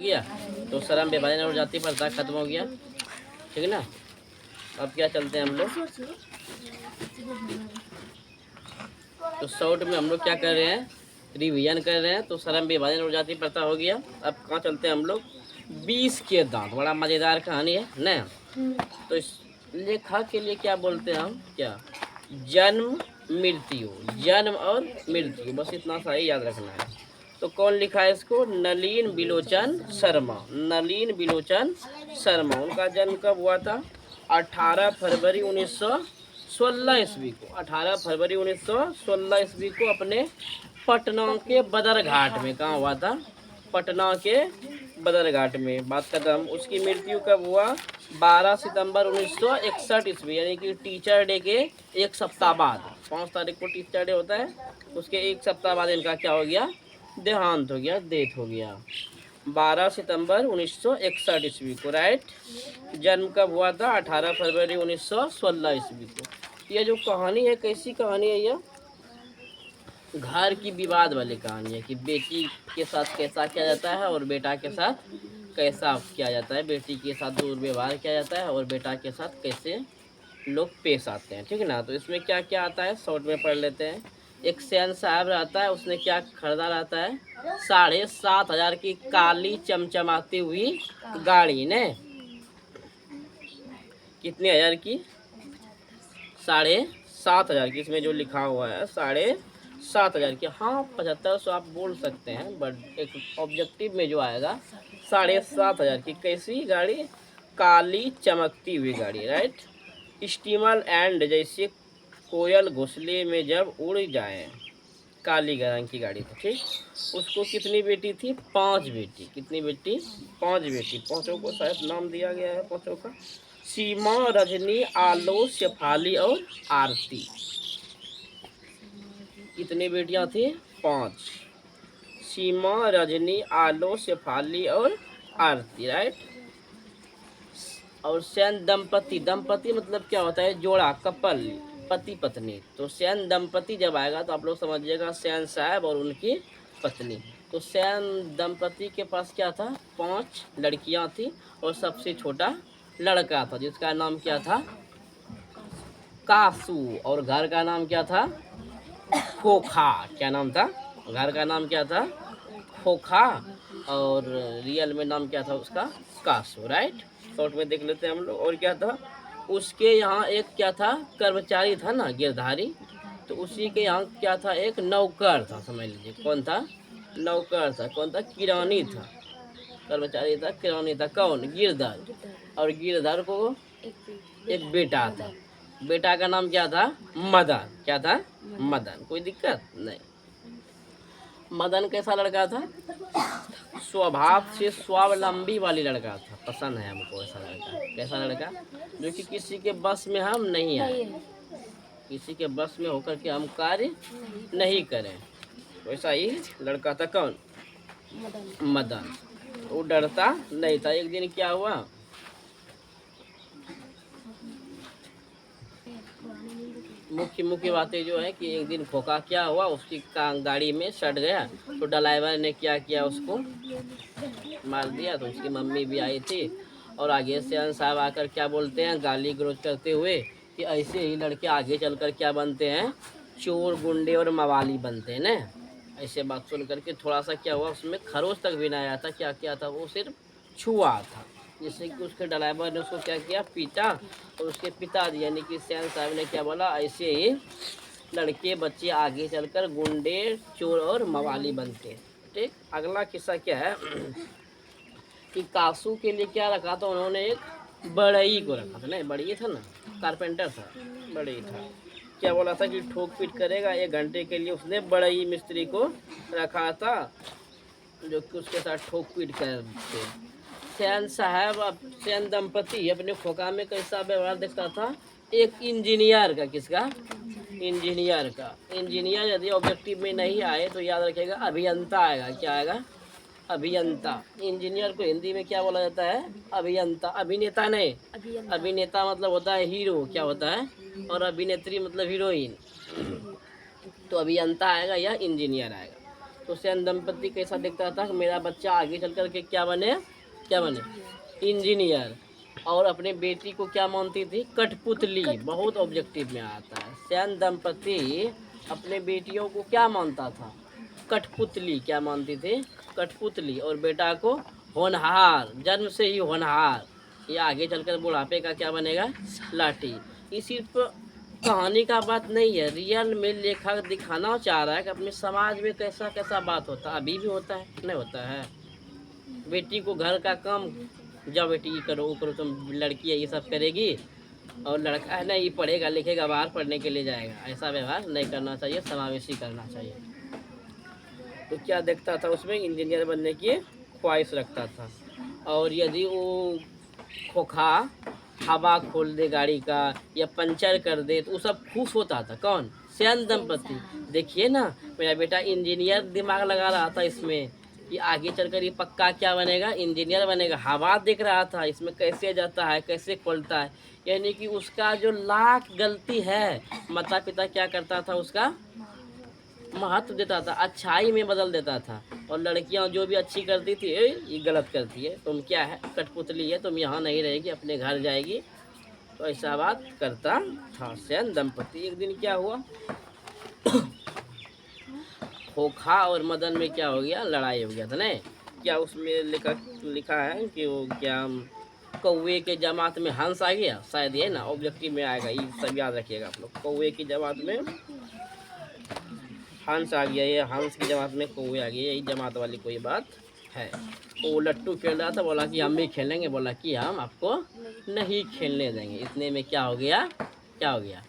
किया तो शर्म बेभाजन और जाति प्रथा खत्म हो गया, ठीक है ना। अब क्या चलते हैं हम लोग, तो शॉर्ट में हम लोग क्या कर रहे हैं, रिवीजन कर रहे हैं। तो शर्म बेभाजन और जाति प्रथा हो गया। अब कहाँ चलते हैं हम लोग, 20 के दांत, बड़ा मज़ेदार कहानी है ना। तो इस लेखा के लिए क्या बोलते हैं हम, क्या, जन्म मृत्यु, जन्म और मृत्यु, बस इतना सा ही याद रखना है। तो कौन लिखा है इसको, नलिन बिलोचन शर्मा, नलिन बिलोचन शर्मा। उनका जन्म कब हुआ था, 18 फरवरी 1916 ईस्वी को, 18 फरवरी 1916 ईस्वी को अपने पटना के बदरघाट में। कहाँ हुआ था, पटना के बदरघाट में। बात खत्म। उसकी मृत्यु कब हुआ, 12 सितंबर 1961 ईस्वी, यानी कि टीचर डे के एक सप्ताह बाद, 5 तारीख को टीचर डे होता है, उसके एक सप्ताह बाद इनका क्या हो गया, देहांत हो गया, डेथ हो गया, 12 सितंबर 1961 ईस्वी को, राइट। जन्म कब हुआ था, 18 फरवरी 1916 ईस्वी को। ये जो कहानी है, कैसी कहानी है, यह घर की विवाद वाली कहानी है कि बेटी के साथ कैसा किया जाता है और बेटा के साथ कैसा किया जाता है, बेटी के साथ दुर्व्यवहार किया जाता है और बेटा के साथ कैसे लोग पेश आते हैं, ठीक है ना। तो इसमें क्या क्या आता है, शॉर्ट में पढ़ लेते हैं। एक सैन साहब रहता है, उसने क्या खरीदा रहता है, 7,500 की काली चमचमाती हुई गाड़ी ने, कितने हजार की, 7,500 की। इसमें जो लिखा हुआ है 7,500 की, हाँ 7500 आप बोल सकते हैं, बट एक ऑब्जेक्टिव में जो आएगा 7,500 की। कैसी गाड़ी, काली चमकती हुई गाड़ी, राइट। स्टीमर एंड, जैसे कोयल घोंसले में जब उड़ जाए, काली रंग की गाड़ी थी, ठीक। उसको कितनी बेटी थी, 5 बेटी। कितनी बेटी, 5 बेटी। पांचों को शायद नाम दिया गया है, पांचों का, सीमा, रजनी, आलो, शेफाली और आरती। कितनी बेटियां थी, 5। सीमा, रजनी, आलो, शेफाली और आरती, राइट। और सैन दंपति, दंपति मतलब क्या होता है, जोड़ा, कपल, पति पत्नी। तो सैन दंपति जब आएगा तो आप लोग समझिएगा सैन साहब और उनकी पत्नी। तो सैन दंपति के पास क्या था, 5 लड़कियां थी और सबसे छोटा लड़का था जिसका नाम क्या था, कासू। और घर का नाम क्या था, खोखा। क्या नाम था, घर का नाम क्या था, खोखा। और रियल में नाम क्या था उसका, कासू, राइट। शॉर्ट में देख लेते हैं हम लोग। और क्या था, उसके यहाँ एक क्या था, कर्मचारी था ना, गिरधारी। तो उसी के यहाँ क्या था, एक नौकर था, समझ लीजिए। कौन था, नौकर था। कौन था, किरानी था। कर्मचारी था, किरानी था, कौन, गिरधर। और गिरधर को एक बेटा था। बेटा का नाम क्या था, मदन। क्या था, मदन। कोई दिक्कत नहीं। मदन कैसा लड़का था, स्वभाव से स्वावलंबी वाली लड़का था। पसंद है हमको ऐसा लड़का। कैसा लड़का, जो कि किसी के बस में हम नहीं आए, किसी के बस में होकर के हम कार्य नहीं करें, वैसा ही लड़का था। कौन, मदन। वो डरता नहीं था। एक दिन क्या हुआ, मुख्य मुख्य बातें जो है कि एक दिन खोखा क्या हुआ, उसकी गाड़ी में सट गया। तो ड्राइवर ने क्या किया, उसको मार दिया। तो उसकी मम्मी भी आई थी और आगे से साहब आकर क्या बोलते हैं, गाली गलौज करते हुए कि ऐसे ही लड़के आगे चलकर क्या बनते हैं, चोर, गुंडे और मवाली बनते हैं ना। ऐसे बात सुन करके थोड़ा सा क्या हुआ, उसमें खरोच तक भी नहीं आया था। क्या किया था, वो सिर्फ छुआ था। जिससे कि उसके ड्राइवर ने उसको क्या किया, पीटा। और उसके पिताजी यानी कि सैन साहब ने क्या बोला, ऐसे ही लड़के बच्चे आगे चलकर गुंडे, चोर और मवाली बनते हैं, ठीक। अगला किस्सा क्या है कि कासू के लिए क्या रखा था उन्होंने, एक बड़ई को रखा था। नहीं, बड़ई था ना, कारपेंटर था, बड़ई था। क्या बोला था कि ठोक पीट करेगा, 1 घंटे के लिए उसने बड़ई मिस्त्री को रखा था, जो कि उसके साथ ठोक पीट करते। सैन साहब, अब सैन दंपति अपने खोखा में कैसा व्यवहार देखता था, एक इंजीनियर का। किसका, इंजीनियर का। इंजीनियर यदि ऑब्जेक्टिव में नहीं आए तो याद रखिएगा अभियंता आएगा। क्या आएगा, अभियंता। इंजीनियर को हिंदी में क्या बोला जाता है, अभियंता। अभिनेता नहीं, अभिनेता मतलब होता है हीरो, क्या होता है, और अभिनेत्री मतलब हीरोइन। तो अभियंता आएगा या इंजीनियर आएगा। तो सैन दंपति कैसा दिखता था कि मेरा बच्चा आगे चल कर के क्या बने, क्या बने, इंजीनियर। और अपने बेटी को क्या मानती थी, कठपुतली। बहुत ऑब्जेक्टिव में आता है। सैन दंपति अपने बेटियों को क्या मानता था, कठपुतली। क्या मानती थी, कठपुतली। और बेटा को होनहार, जन्म से ही होनहार। ये आगे चलकर बुढ़ापे का क्या बनेगा, लाठी। ये सिर्फ कहानी का बात नहीं है, रियल में लेखक दिखाना चाह रहा है कि अपने समाज में कैसा कैसा बात होता है, अभी भी होता है, नहीं होता है। बेटी को घर का काम, जाओ बेटी ये करो वो करो, तुम लड़की है ये सब करेगी, और लड़का है ना ये पढ़ेगा लिखेगा बाहर पढ़ने के लिए जाएगा। ऐसा व्यवहार नहीं करना चाहिए, समावेशी करना चाहिए। तो क्या देखता था उसमें, इंजीनियर बनने की ख्वाहिश रखता था। और यदि वो खोखा हवा खोल दे गाड़ी का या पंचर कर दे तो वो सब खुश होता था। कौन, सैन दंपति। देखिए ना, मेरा बेटा इंजीनियर दिमाग लगा रहा था इसमें कि आगे चलकर ये पक्का क्या बनेगा, इंजीनियर बनेगा। हवा देख रहा था इसमें कैसे जाता है कैसे खोलता है, यानी कि उसका जो लाख गलती है, माता पिता क्या करता था, उसका महत्व देता था, अच्छाई में बदल देता था। और लड़कियां जो भी अच्छी करती थी, "ए, ये गलत करती है, तुम क्या है, कठपुतली है, तुम यहाँ नहीं रहेगी, अपने घर जाएगी"। तो ऐसा बात करता था सैन दंपति। एक दिन क्या हुआ, खोखा और मदन में क्या हो गया, लड़ाई हो गया था ना। क्या उसमें लिखा है कि वो क्या, कौवे के जमात में हंस आ गया, शायद ये ना ऑब्जेक्टिव में आएगा, ये सब याद रखिएगा आप लोग। कौवे की जमात में हंस आ गया, ये हंस की जमात में कौवे आ गए, यही जमात वाली कोई बात है। वो लट्टू खेल रहा था, बोला कि हम भी खेलेंगे, बोला कि हम आपको नहीं खेलने देंगे। इतने में क्या हो गया, क्या हो गया,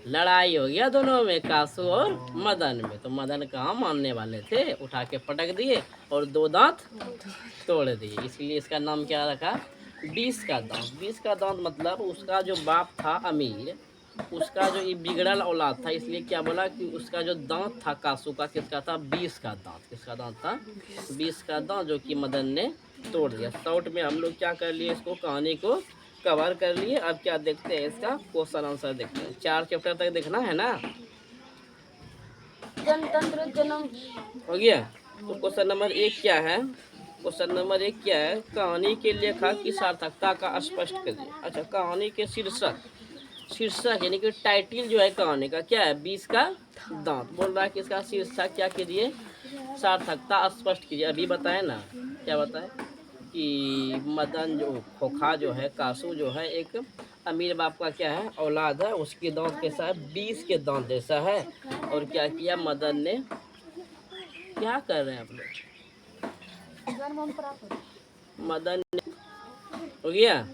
लड़ाई हो गया दोनों में, कासू और मदन में। तो मदन कहाँ मानने वाले थे, उठा के पटक दिए और 2 दांत तोड़ दिए। इसलिए इसका नाम क्या रखा, 20 का दांत। 20 का दांत मतलब उसका जो बाप था अमीर, उसका जो ये बिगड़ल औलाद था, इसलिए क्या बोला कि उसका जो दांत था कासू का, किसका था, 20 का दांत। किसका दांत था, 20 का दांत, जो कि मदन ने तोड़ दिया। शॉर्ट में हम लोग क्या कर लिए, इसको कहानी को कवर कर लिए। अब क्या देखते हैं, इसका क्वेश्चन आंसर देखते हैं। 4 चैप्टर तक देखना है ना, गणतंत्र जन्म हो गया। तो क्वेश्चन नंबर 1 क्या है, क्वेश्चन नंबर 1 क्या है, कहानी के लेखक की सार्थकता का स्पष्ट करिए। अच्छा, कहानी के शीर्षक, शीर्षक यानी कि टाइटिल जो है कहानी का क्या है, 20 का दांत। बोल रहा है कि इसका शीर्षक क्या कीजिए, सार्थकता स्पष्ट कीजिए। अभी बताए ना, क्या बताए कि मदन जो खोखा जो है, कासू जो है, एक अमीर बाप का क्या है, औलाद है। उसके दांत कैसा है, 20 के दांत जैसा है। और क्या किया मदन ने, क्या कर रहे हैं आप लोग, मदन ने, हो गया।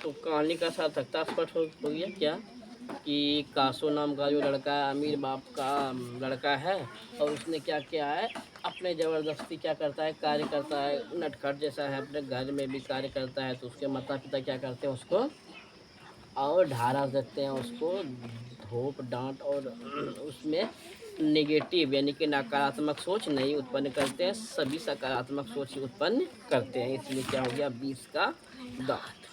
तो कहानी का सार्थकता स्पष्ट हो गया क्या, कि कासो नाम का जो लड़का अमीर बाप का लड़का है, और उसने क्या किया है, अपने ज़बरदस्ती क्या करता है, कार्य करता है, नटखट जैसा है, अपने घर में भी कार्य करता है। तो उसके माता पिता क्या करते हैं, उसको और ढारा देते हैं, उसको धूप डांट, और उसमें नेगेटिव यानी कि नकारात्मक सोच नहीं उत्पन्न करते हैं, सभी सकारात्मक सोच ही उत्पन्न करते हैं। इसलिए क्या हो गया, 20 का दांत।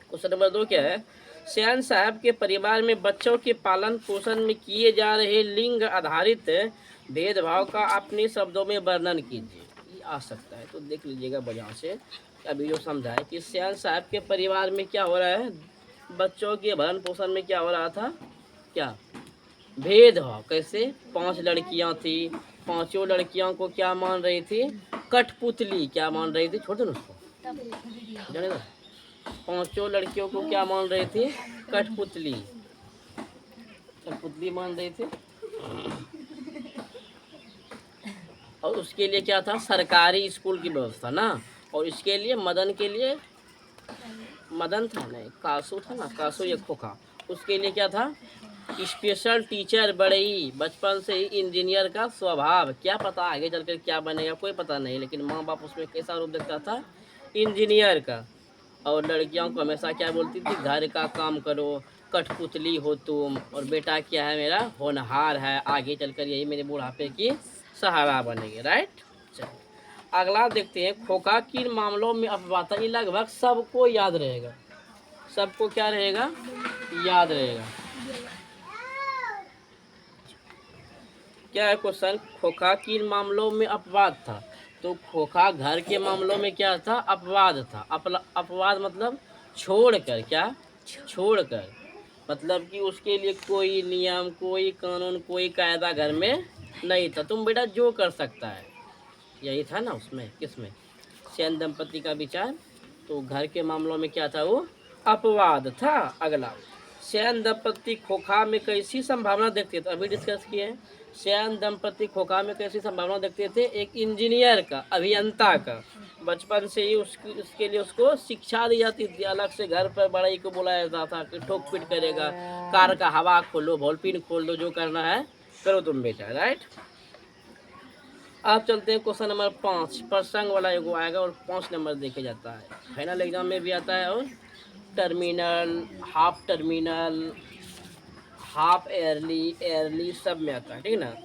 क्वेश्चन नंबर 2 क्या है, सैन साहब के परिवार में बच्चों के पालन पोषण में किए जा रहे लिंग आधारित भेदभाव का अपने शब्दों में वर्णन कीजिए। ये आ सकता है, तो देख लीजिएगा बढ़िया से। अभी जो समझा है कि सैन साहब के परिवार में क्या हो रहा है, बच्चों के भरण पोषण में क्या हो रहा था, क्या भेदभाव। कैसे, 5 लड़कियां थी, पांचों लड़कियों को क्या मान रही थी, कठपुतली। क्या मान रही थी, छोड़ दो ना उसको, जाने दो। पांचों लड़कियों को क्या मान रहे थे, कठपुतली, कठपुतली मान रहे थे। और उसके लिए क्या था, सरकारी स्कूल की व्यवस्था ना। और इसके लिए मदन के लिए, मदन था नहीं, कासू था ना, कासू एक खोखा, उसके लिए क्या था, स्पेशल टीचर। बड़े ही बचपन से ही इंजीनियर का स्वभाव, क्या पता आगे चलकर क्या बनेगा, कोई पता नहीं, लेकिन माँ बाप उसमें कैसा रूप देखता था, इंजीनियर का। और लड़कियों को हमेशा क्या बोलती थी, घर का काम करो, कठपुतली हो तुम, और बेटा क्या है मेरा, होनहार है, आगे चलकर यही मेरे बुढ़ापे की सहारा बनेगी। राइट, चलिए अगला देखते हैं, खोखा किन मामलों में अपवाद था। ये लगभग सबको याद रहेगा, सबको क्या रहेगा, याद रहेगा। क्या है क्वेश्चन, खोखा किन मामलों में अपवाद था? तो खोखा घर के मामलों में क्या था? अपवाद था। अपवाद मतलब छोड़कर, क्या छोड़कर, मतलब कि उसके लिए कोई नियम, कोई कानून, कोई कायदा घर में नहीं था। तुम बेटा जो कर सकता है, यही था ना उसमें, किसमें, सेन दंपति का विचार। तो घर के मामलों में क्या था? वो अपवाद था। अगला, सेन दंपति खोखा में कैसी संभावना देखते थे? अभी डिस्कस किए हैं। सेन दंपति खोखा में कैसी संभावना देखते थे? एक इंजीनियर का, अभियंता का। बचपन से ही उसके लिए उसको शिक्षा दी जाती थी। अलग से घर पर बड़ाई को बुलाया जाता था कि ठोक पीट करेगा, कार का हवा खोलो, वॉल्पिन खोल दो, जो करना है करो तुम बेटा, राइट। आप चलते हैं क्वेश्चन नंबर 5। प्रसंग वाला एगो आएगा और 5 नंबर देखे जाता है, फाइनल एग्जाम में भी आता है, और टर्मिनल, हाफ एयरली, एयरली सब में आता है, ठीक है ना।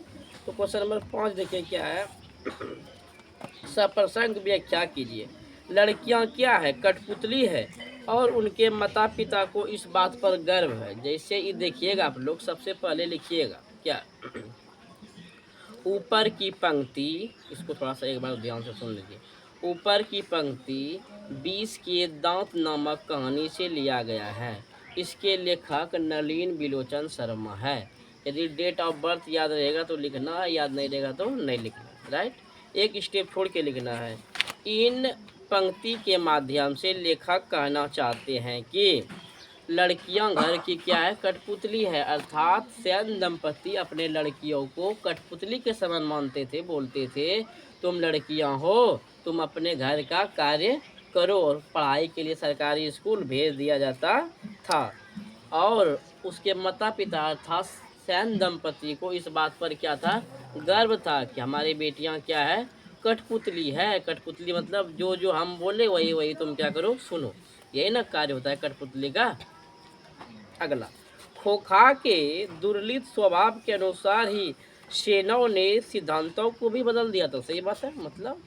तो क्वेश्चन नंबर 5 देखिए क्या है। सप्रसंग व्याख्या कीजिए। लड़कियां क्या है? कठपुतली है और उनके माता पिता को इस बात पर गर्व है। जैसे ये देखिएगा आप लोग, सबसे पहले लिखिएगा क्या, ऊपर की पंक्ति, इसको थोड़ा सा एक बार ध्यान से सुन लीजिए। ऊपर की पंक्ति 20 के दांत नामक कहानी से लिया गया है। इसके लेखक नलिन बिलोचन शर्मा है। यदि डेट ऑफ बर्थ याद रहेगा तो लिखना, याद नहीं रहेगा तो नहीं लिखना, राइट। एक स्टेप छोड़ के लिखना है। इन पंक्ति के माध्यम से लेखक कहना चाहते हैं कि लड़कियां घर की क्या है? कठपुतली है। अर्थात सेन दंपति अपने लड़कियों को कठपुतली के समान मानते थे, बोलते थे तुम लड़कियां हो, तुम अपने घर का कार्य करो, और पढ़ाई के लिए सरकारी स्कूल भेज दिया जाता था। और उसके माता पिता अर्थात सेन दंपति को इस बात पर क्या था? गर्व था कि हमारी बेटियां क्या है? कठपुतली है। कठपुतली मतलब जो जो हम बोले वही वही तुम क्या करो, सुनो। यही ना कार्य होता है कठपुतली का। अगला, खोखा के दुर्लित स्वभाव के अनुसार ही सेनाओं ने सिद्धांतों को भी बदल दिया था। सही बात है, मतलब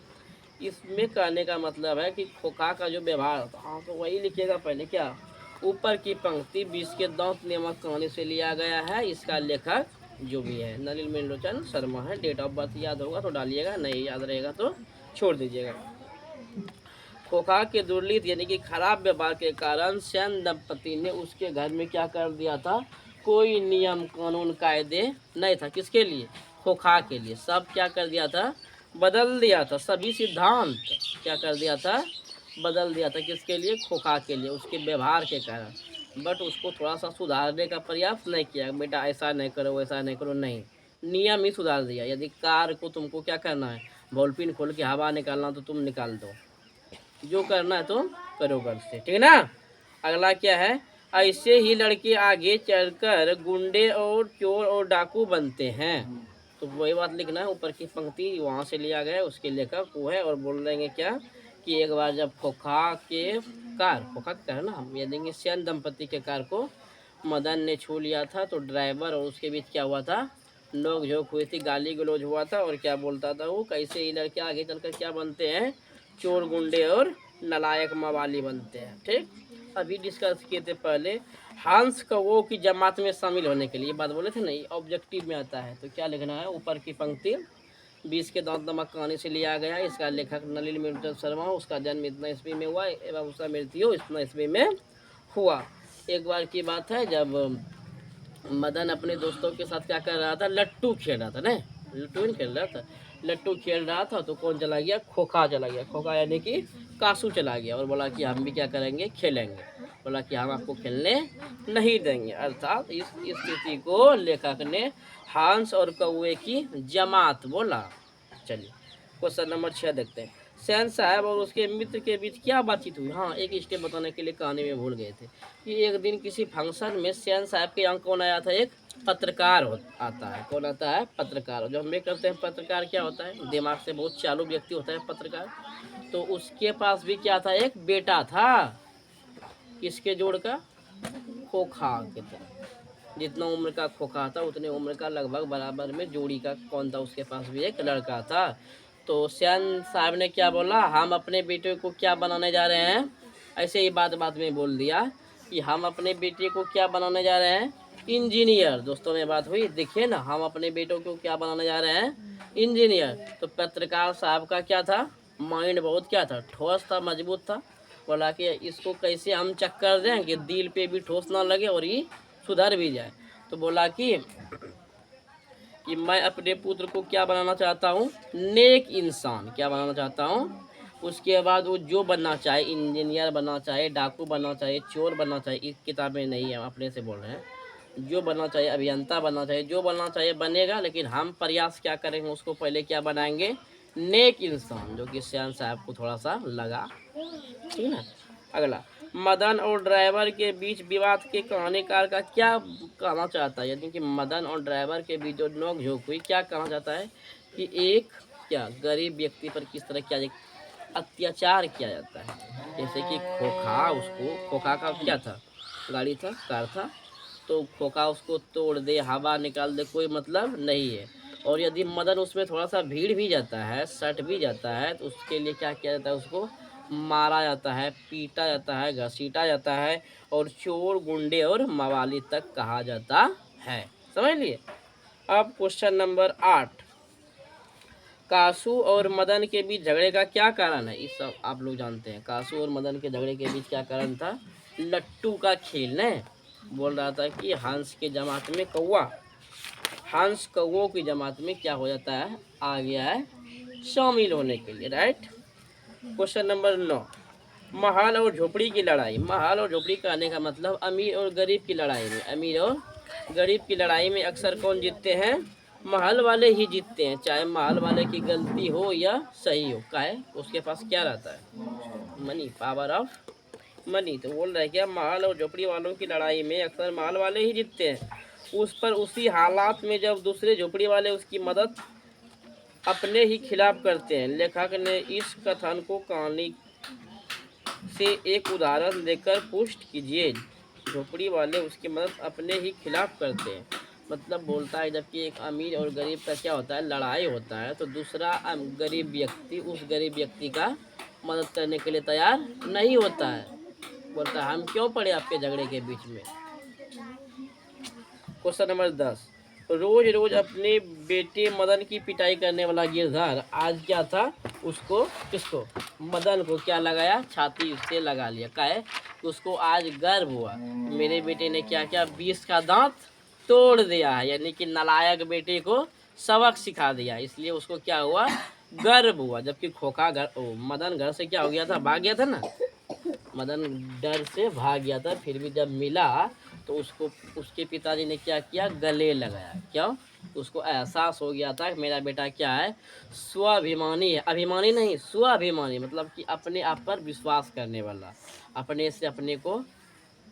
इसमें कहने का मतलब है कि खोखा का जो व्यवहार होता, हाँ तो वही लिखिएगा पहले क्या, ऊपर की पंक्ति 20 के दांत नामक कहानी से लिया गया है। इसका लेखक जो भी है नलिन बिलोचन शर्मा है। डेट ऑफ बर्थ याद होगा तो डालिएगा, नहीं याद रहेगा तो छोड़ दीजिएगा। खोखा के दुर्लित यानी कि खराब व्यवहार के कारण सेन दंपति ने उसके घर में क्या कर दिया था? कोई नियम कानून कायदे नहीं था। किसके लिए? खोखा के लिए। सब क्या कर दिया था? बदल दिया था। सभी सिद्धांत क्या कर दिया था? बदल दिया था। किसके लिए? खोखा के लिए, उसके व्यवहार के कारण। बट उसको थोड़ा सा सुधारने का प्रयास नहीं किया, बेटा ऐसा नहीं करो, वैसा नहीं करो, नहीं, नियम ही सुधार दिया। यदि कार को तुमको क्या करना है? वॉल्पिन खोल के हवा निकालना तो तुम निकाल दो, जो करना है तो करो घर से, ठीक है ना। अगला क्या है, ऐसे ही लड़के आगे चलकर गुंडे और चोर और डाकू बनते हैं। तो वही बात लिखना है, ऊपर की पंक्ति वहाँ से लिया गया है, उसके लेखक वो है। और बोल देंगे क्या कि एक बार जब खोखा का ना, हम ये देंगे सेन दंपति के कार को मदन ने छू लिया था, तो ड्राइवर और उसके बीच क्या हुआ था? नोक झोंक हुई थी, गाली गलौज हुआ था। और क्या बोलता था वो, कैसे ही लड़के आगे चलकर क्या बनते हैं? चोर गुंडे और नालायक मवाली बनते हैं, ठीक। अभी डिस्कस किए थे पहले, हंस कौओं की जमात में शामिल होने के लिए बात बोले थे ना, ये ऑब्जेक्टिव में आता है। तो क्या लिखना है? ऊपर की पंक्ति 20 के दांत नमक कहानी से लिया गया। इसका लेखक नलिन बिलोचन शर्मा, उसका जन्म इतना ईस्वी में हुआ एवं उसका मृत्यु इतना ईस्वी में हुआ। एक बार की बात है, जब मदन अपने दोस्तों के साथ क्या कर रहा था? लट्टू खेल रहा था ना, लट्टू नहीं खेल रहा था, लट्टू खेल रहा था। तो कौन चला गया? खोखा चला गया। खोखा यानी कि कासू चला गया और बोला कि हम भी क्या करेंगे? खेलेंगे। बोला कि हम आपको खेलने नहीं देंगे। अर्थात इस स्थिति को लेखक ने हंस और कौए की जमात बोला। चलिए क्वेश्चन नंबर 6 देखते हैं। सेन साहब और उसके मित्र के बीच क्या बातचीत हुई? हाँ, एक स्टेप बताने के लिए कहानी में भूल गए थे कि एक दिन किसी फंक्शन में सेन साहब के यहाँ कौन आया था? एक पत्रकार आता है। कौन आता है? पत्रकार। जो हम ये करते हैं, पत्रकार क्या होता है? दिमाग से बहुत चालू व्यक्ति होता है पत्रकार। तो उसके पास भी क्या था? एक बेटा था। किसके जोड़ का? खोखा के तरह। जितना उम्र का खोखा था उतने उम्र का लगभग बराबर में जोड़ी का कौन था? उसके पास भी एक लड़का था। तो सेन साहब ने क्या बोला? हम अपने बेटे को क्या बनाने जा रहे हैं? ऐसे ही बात बात में बोल दिया कि हम अपने बेटे को क्या बनाने जा रहे हैं? इंजीनियर। दोस्तों में बात हुई, देखिए ना, हम अपने बेटों को क्या बनाने जा रहे हैं, इंजीनियर। तो पत्रकार साहब का क्या था, माइंड बहुत क्या था, ठोस था, मजबूत था। बोला कि इसको कैसे हम चक्कर दें कि दिल पे भी ठोस ना लगे और ये सुधर भी जाए। तो बोला कि मैं अपने पुत्र को क्या बनाना चाहता हूँ, नेक इंसान। क्या बनाना चाहता हूँ। उसके बाद वो जो बनना चाहे, इंजीनियर बनना चाहे, डाकू बनना चाहे, चोर बनना चाहे, इस किताब में नहीं है, हम अपने से बोल रहे हैं, जो बनना चाहिए, अभियंता बनना चाहिए, जो बनना चाहिए बनेगा। लेकिन हम प्रयास क्या करेंगे, उसको पहले क्या बनाएंगे, नेक इंसान, जो कि श्याम साहब को थोड़ा सा लगा। ठीक है। अगला, मदन और ड्राइवर के बीच विवाद के कहानीकार का क्या कहना चाहता है, यानी कि मदन और ड्राइवर के बीच जो नोक झोंक हुई, क्या कहना चाहता है कि एक क्या गरीब व्यक्ति पर किस तरह क्या अत्याचार किया जाता है। जैसे कि खोखा, उसको खोखा का क्या था, गाड़ी था, कार था, तो खोखा उसको तोड़ दे, हवा निकाल दे, कोई मतलब नहीं है। और यदि मदन उसमें थोड़ा सा भीड़ भी जाता है, सट भी जाता है, तो उसके लिए क्या किया जाता है, उसको मारा जाता है, पीटा जाता है, घसीटा जाता है, और चोर, गुंडे और मवाली तक कहा जाता है। समझ लिए। अब क्वेश्चन नंबर 8, कासू और मदन के बीच झगड़े का क्या कारण है, इस सब आप लोग जानते हैं। कासू और मदन के झगड़े के बीच क्या कारण था, लट्टू का खेल ने। बोल रहा था कि हंस के जमात में कौवा, हंस कौवों की जमात में क्या हो जाता है, आ गया है शामिल होने के लिए। राइट। क्वेश्चन नंबर 9, महल और झोपड़ी की लड़ाई। महल और झोपड़ी का आने का मतलब अमीर और गरीब की लड़ाई में, अमीर और गरीब की लड़ाई में अक्सर कौन जीतते हैं, महल वाले ही जीतते हैं, चाहे महल वाले की गलती हो या सही हो। का है, उसके पास क्या रहता है, मनी, पावर ऑफ मनी। तो बोल रहा है क्या, महल और झोपड़ी वालों की लड़ाई में अक्सर महल वाले ही जीतते हैं। उस पर उसी हालात में जब दूसरे झोपड़ी वाले उसकी मदद अपने ही खिलाफ करते हैं। लेखक ने इस कथन को कहानी से एक उदाहरण देकर पुष्ट कीजिए। झोपड़ी वाले उसकी मदद अपने ही खिलाफ करते हैं, मतलब बोलता है जबकि एक अमीर और गरीब का क्या होता है, लड़ाई होता है, तो दूसरा गरीब व्यक्ति उस गरीब व्यक्ति का मदद करने के लिए तैयार नहीं होता है। बोलता है हम क्यों पड़े आपके झगड़े के बीच में। क्वेश्चन नंबर 10, रोज रोज अपने बेटे मदन की पिटाई करने वाला गिरधार आज क्या था, उसको, किसको, मदन को क्या लगाया, छाती से लगा लिया। क्या है, उसको आज गर्व हुआ, मेरे बेटे ने क्या क्या 20 का दांत तोड़ दिया है, यानी कि नालायक बेटे को सबक सिखा दिया, इसलिए उसको क्या हुआ, गर्व हुआ। जबकि खोखा मदन घर से क्या हो गया था, भाग गया था ना, मदन डर से भाग गया था, फिर भी जब मिला तो उसको उसके पिताजी ने क्या किया, गले लगाया। क्यों, उसको एहसास हो गया था कि मेरा बेटा क्या है, स्वाभिमानी है, अभिमानी नहीं, स्वाभिमानी, मतलब कि अपने आप पर विश्वास करने वाला, अपने से अपने को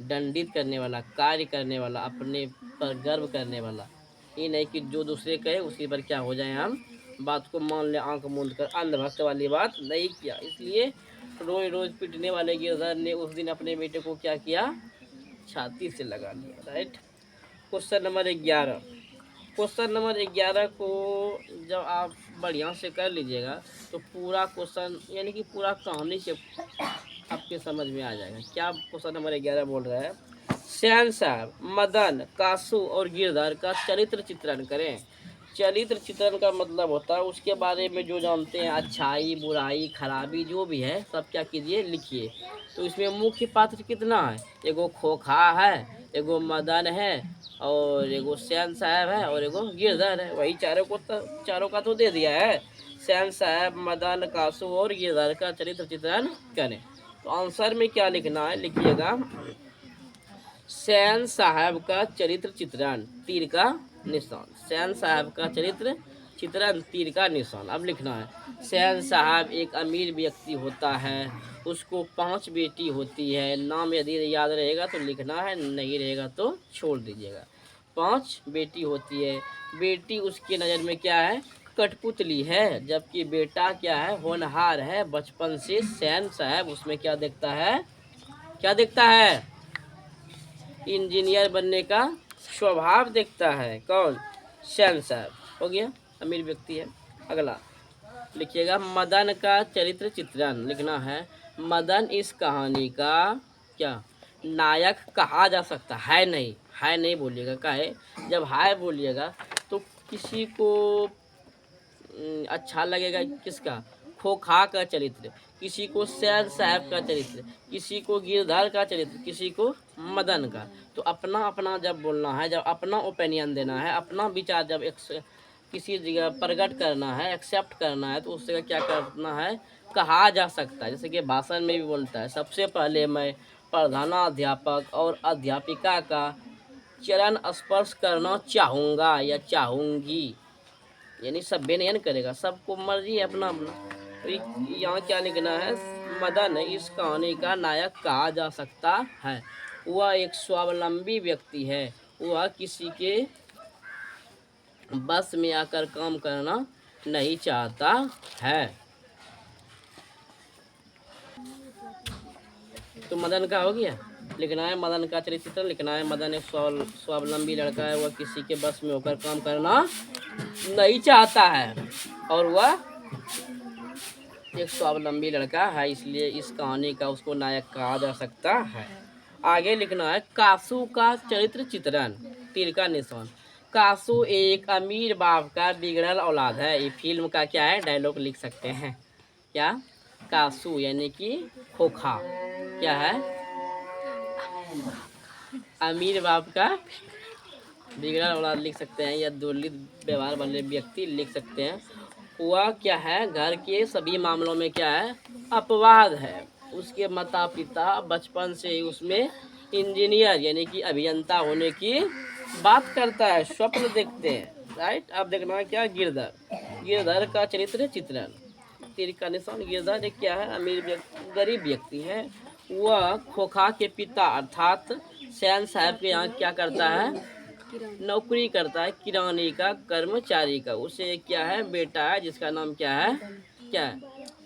दंडित करने वाला, कार्य करने वाला, अपने पर गर्व करने वाला। ये नहीं कि जो दूसरे कहे उसी पर क्या हो जाए, हम बात को मान ले आंख मूंद कर, अंधभक्त वाली बात नहीं किया। इसलिए रोज रोज पिटने वाले गिरधर ने उस दिन अपने बेटे को क्या किया, छाती से लगा लिया। Right. Question number 11, question number 11 को जब आप बढ़िया से कर लीजिएगा तो पूरा क्वेश्चन यानी कि पूरा कहानी से आपके समझ में आ जाएगा। क्या क्वेश्चन नंबर 11 बोल रहा है, श्याम साहब, मदन, कासू और गिरधर का चरित्र चित्रण करें। चरित्र चित्रण का मतलब होता है उसके बारे में जो जानते हैं, अच्छाई, बुराई, खराबी, जो भी है सब क्या कीजिए, लिखिए। तो इसमें मुख्य पात्र कितना है, एगो खोखा है, एगो मदन है, और एगो श्याम साहब है, और एगो गिरधर है। वही चारों का तो दे दिया है। श्याम साहब, मदन, कासू और गिरधर का चरित्र चित्रण करें। तो आंसर में क्या लिखना है, लिखिएगा श्याम साहब का चरित्र चित्रण, तीर का निशान। श्याम साहब का चरित्र चित्रण, तीर का निशान। अब लिखना है, श्याम साहब एक अमीर व्यक्ति होता है, उसको 5 बेटी होती है। नाम यदि याद रहेगा तो लिखना है, नहीं रहेगा तो छोड़ दीजिएगा। 5 बेटी होती है, बेटी उसकी नज़र में क्या है, कठपुतली है, जबकि बेटा क्या है, होनहार है। बचपन से श्याम साहब उसमें क्या देखता है, क्या देखता है, इंजीनियर बनने का स्वभाव देखता है। कौन, श्याम साहब। हो गया, अमीर व्यक्ति है। अगला लिखिएगा, मदन का चरित्र चित्रण लिखना है। मदन इस कहानी का क्या नायक कहा जा सकता है, नहीं, हाय नहीं बोलिएगा। काहे, जब हाय बोलिएगा तो किसी को अच्छा लगेगा। किसका? खोखा का चरित्र, किसी को सैयद साहब का चरित्र, किसी को गिरधर का चरित्र, किसी को मदन का। तो अपना अपना जब बोलना है, जब अपना ओपिनियन देना है, अपना विचार जब किसी जगह प्रकट करना है, एक्सेप्ट करना है, तो उस जगह क्या करना है, कहा जा सकता है। जैसे कि भाषण में भी बोलता है, सबसे पहले मैं प्रधानाध्यापक और अध्यापिका का चरण स्पर्श करना चाहूँगा या चाहूँगी। यानी सब बेनयन करेगा, सबको मर्जी है अपना अपना। तो यहाँ क्या लिखना है, मदन इस कहानी का नायक कहा जा सकता है। वह एक स्वावलंबी व्यक्ति है, वह किसी के बस में आकर काम करना नहीं चाहता है। तो मदन का हो गया, लिखना है मदन का चरित्र लिखना है। मदन एक स्वावलंबी लड़का है, वह किसी के बस में होकर काम करना नहीं चाहता है और वह एक स्वावलंबी लड़का है, इसलिए इस कहानी का उसको नायक कहा जा सकता है। आगे लिखना है कासू का चरित्र चित्रण, तीर का निशान। कासू एक अमीर बाप का बिगड़ल औलाद है। ये फिल्म का क्या है, डायलॉग लिख सकते हैं। क्या? कासू यानी कि खोखा क्या है, अमीर बाप का बिगड़ल औलाद लिख सकते हैं, या दुर्लित व्यवहार वाले व्यक्ति लिख सकते हैं। वह क्या है, घर के सभी मामलों में क्या है, अपवाद है। उसके माता पिता बचपन से ही उसमें इंजीनियर यानी कि अभियंता होने की बात करता है, स्वप्न देखते हैं। राइट। अब देखना है क्या, गिरधर। गिरधर का चरित्र चित्रण, तीर का निशान। गिरधर एक क्या है, अमीर गरीब व्यक्ति है। वह खोखा के पिता अर्थात सैन साहब के यहाँ क्या करता है, नौकरी करता है, किराने का कर्मचारी का। उसे क्या है, बेटा है जिसका नाम क्या है, क्या है,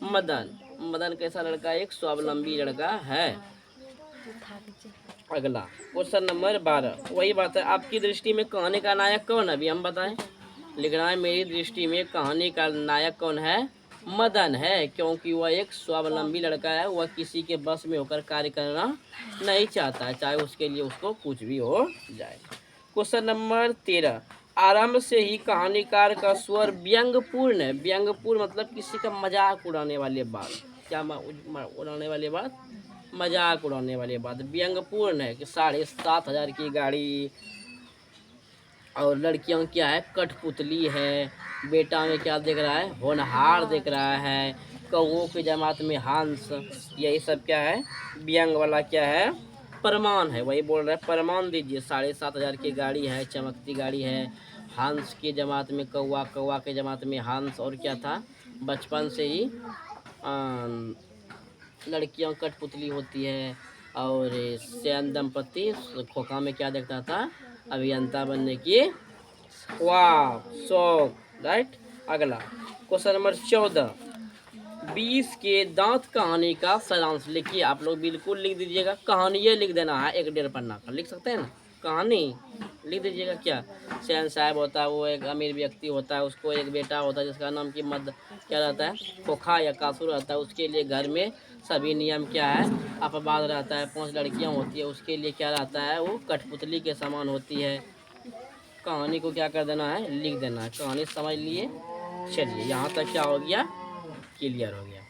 मदन। मदन कैसा लड़का, एक स्वावलंबी लड़का है। अगला क्वेश्चन नंबर 12, वही बात है, आपकी दृष्टि में कहानी का नायक कौन है, अभी हम बताएं। लिखना है मेरी दृष्टि में कहानी का नायक कौन है, मदन है, क्योंकि वह एक स्वावलंबी लड़का है। वह किसी के बस में होकर कार्य करना नहीं चाहता है, चाहे उसके लिए उसको कुछ भी हो जाए। क्वेश्चन नंबर 13, आरंभ से ही कहानीकार का स्वर व्यंग्यपूर्ण है। व्यंग्यपूर्ण मतलब किसी का मजाक उड़ाने वाले बात। क्या उड़ाने वाली बात, मजाक उड़ाने वाली बात व्यंग्यपूर्ण है। कि 7,500 की गाड़ी, और लड़कियां क्या है, कठपुतली है। बेटा में क्या देख रहा है, होनहार देख रहा है। कौओं की जमात में हंस, यही सब क्या है, व्यंग वाला क्या है, प्रमाण है। वही बोल रहा है, प्रमाण दीजिए। 7,500 की गाड़ी है, चमकती गाड़ी है। हंस की जमात में कौआ, कौआ के जमात में हंस। और क्या था, बचपन से ही लड़कियां कठपुतली होती है। और सैन दंपति खोखा में क्या देखता था, अभियंता बनने की वाह शौक। राइट। अगला क्वेश्चन नंबर 14, 20 के दांत कहानी का सारांश लिखिए। आप लोग बिल्कुल लिख दीजिएगा, कहानी ये लिख देना है, 1.5 पन्ना का लिख सकते हैं ना, कहानी लिख दीजिएगा। क्या, सैन साहब होता है, वो एक अमीर व्यक्ति होता है, उसको एक बेटा होता है जिसका नाम की क्या रहता है, खोखा या कासू रहता है। उसके लिए घर में सभी नियम क्या है, अपवाद रहता है। 5 लड़कियां होती है, उसके लिए क्या रहता है, वो कठपुतली के समान होती है। कहानी को क्या कर देना है, लिख देना है। कहानी समझ लिए। चलिए यहाँ तक क्या हो गया, क्लियर हो गया।